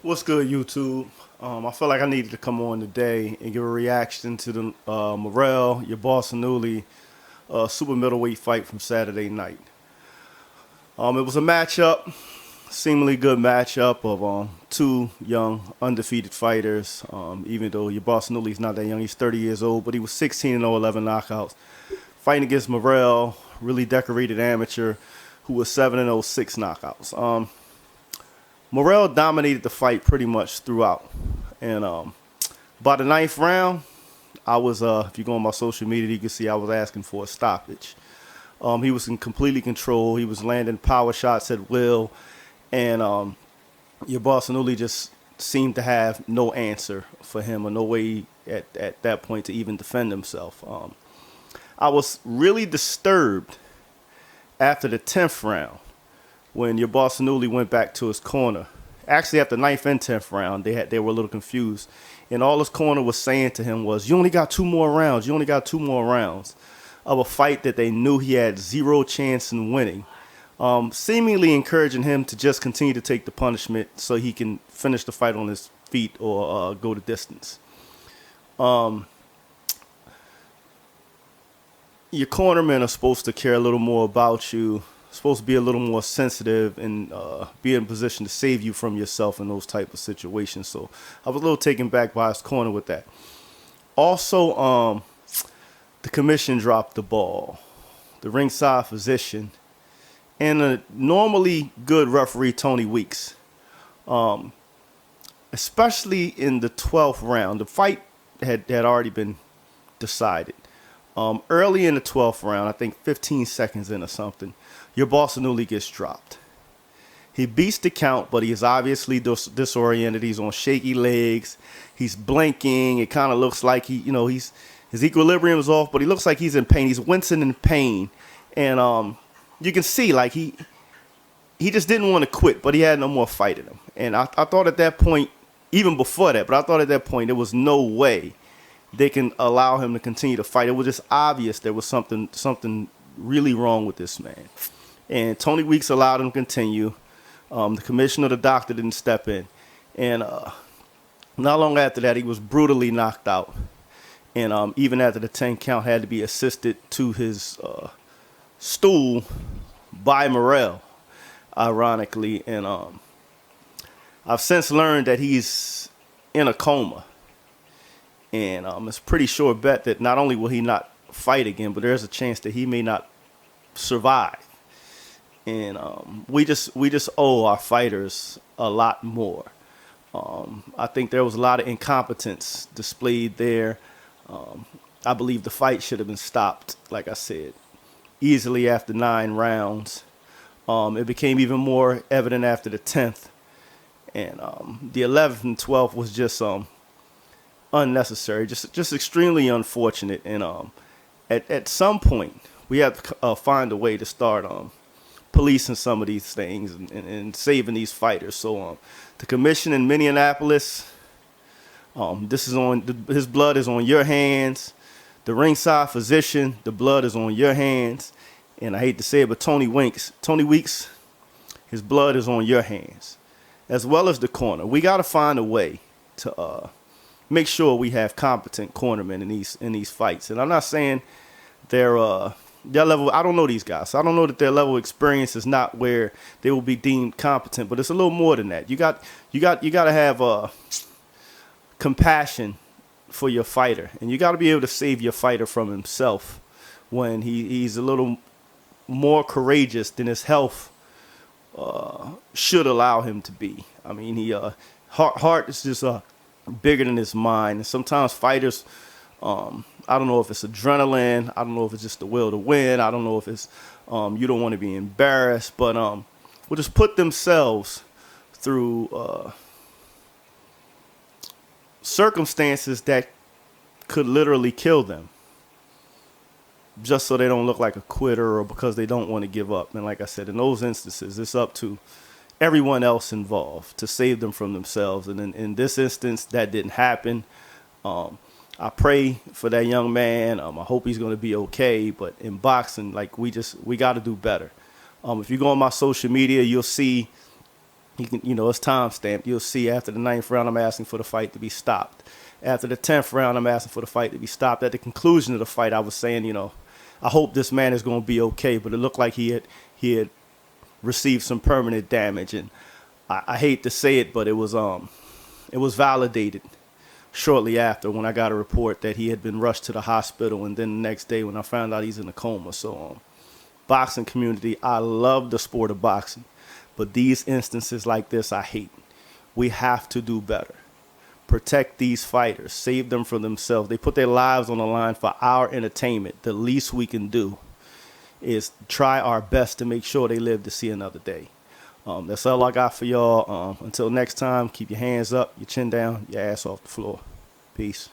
What's good, YouTube? I feel like I needed to come on today and give a reaction to the Morrell Yerbossynuly super middleweight fight from Saturday night. It was a matchup, seemingly good matchup of two young undefeated fighters. Even though Yerbossynuly's not that young, he's 30 years old, but he was 16 and 11 knockouts. Fighting against Morrell, really decorated amateur, who was 7 and 6 knockouts. Morrell dominated the fight pretty much throughout. And by the ninth round, I was, if you go on my social media, you can see I was asking for a stoppage. He was in completely control. He was landing power shots at will. And Yerbossynuly just seemed to have no answer for him or no way at that point to even defend himself. I was really disturbed after the 10th round when Yerbossynuly went back to his corner. Actually, after 9th and 10th round, they were a little confused. And all his corner was saying to him was, you only got 2 more rounds. You only got 2 more rounds of a fight that they knew he had zero chance in winning. Seemingly encouraging him to just continue to take the punishment so he can finish the fight on his feet or go the distance. Your cornermen are supposed to care a little more about you, supposed to be a little more sensitive and be in a position to save you from yourself in those type of situations. So I was a little taken back by his corner with that. Also, the commission dropped the ball. The ringside physician and a normally good referee, Tony Weeks, especially in the 12th round. The fight had already been decided. Early in the 12th round, I think 15 seconds in or something, Yerbossynuly gets dropped. He beats the count, but he is obviously disoriented. He's on shaky legs. He's blinking. It kind of looks like his equilibrium is off, but he looks like he's in pain. He's wincing in pain, and you can see like he just didn't want to quit, but he had no more fight in him. And I thought at that point, even before that, but I thought at that point there was no way they can allow him to continue to fight. It was just obvious there was something really wrong with this man. And Tony Weeks allowed him to continue. The commissioner, the doctor didn't step in. And not long after that, he was brutally knocked out. And even after the 10 count, had to be assisted to his stool by Morrell, ironically. And I've since learned that he's in a coma. And it's a pretty sure bet that not only will he not fight again, but there's a chance that he may not survive. And we just owe our fighters a lot more. I think there was a lot of incompetence displayed there. I believe the fight should have been stopped, like I said, easily after 9 rounds. It became even more evident after the 10th. And the 11th and 12th was just unnecessary, just extremely unfortunate. And at some point, we have to find a way to start policing some of these things and saving these fighters. So the commission in Minneapolis, this is his blood is on your hands. The ringside physician, the blood is on your hands. And I hate to say it, but Tony Weeks, his blood is on your hands, as well as the corner. We got to find a way to make sure we have competent cornermen in these fights. And I'm not saying their level. I don't know these guys. So I don't know that their level of experience is not where they will be deemed competent. But it's a little more than that. You got to have compassion for your fighter, and you got to be able to save your fighter from himself when he's a little more courageous than his health should allow him to be. I mean, heart is just bigger than his mind. And sometimes fighters, I don't know if it's adrenaline, I don't know if it's just the will to win, I don't know if it's you don't want to be embarrassed, but will just put themselves through circumstances that could literally kill them, just so they don't look like a quitter or because they don't want to give up. And like I said, in those instances, it's up to everyone else involved to save them from themselves. And in this instance, that didn't happen. I pray for that young man. I hope he's going to be okay. But in boxing, like we got to do better. If you go on my social media, you'll see He can, it's time stamped. You'll see after the 9th round, I'm asking for the fight to be stopped. After the 10th round, I'm asking for the fight to be stopped. At the conclusion of the fight, I was saying, I hope this man is going to be okay. But it looked like he had received some permanent damage, and I hate to say it, but it was validated shortly after when I got a report that he had been rushed to the hospital, and then the next day when I found out he's in a coma. So, boxing community, I love the sport of boxing, but these instances like this, I hate. We have to do better. Protect these fighters. Save them from themselves. They put their lives on the line for our entertainment. The least we can do is try our best to make sure they live to see another day. That's all I got for y'all. Until next time, keep your hands up, your chin down, your ass off the floor. Peace.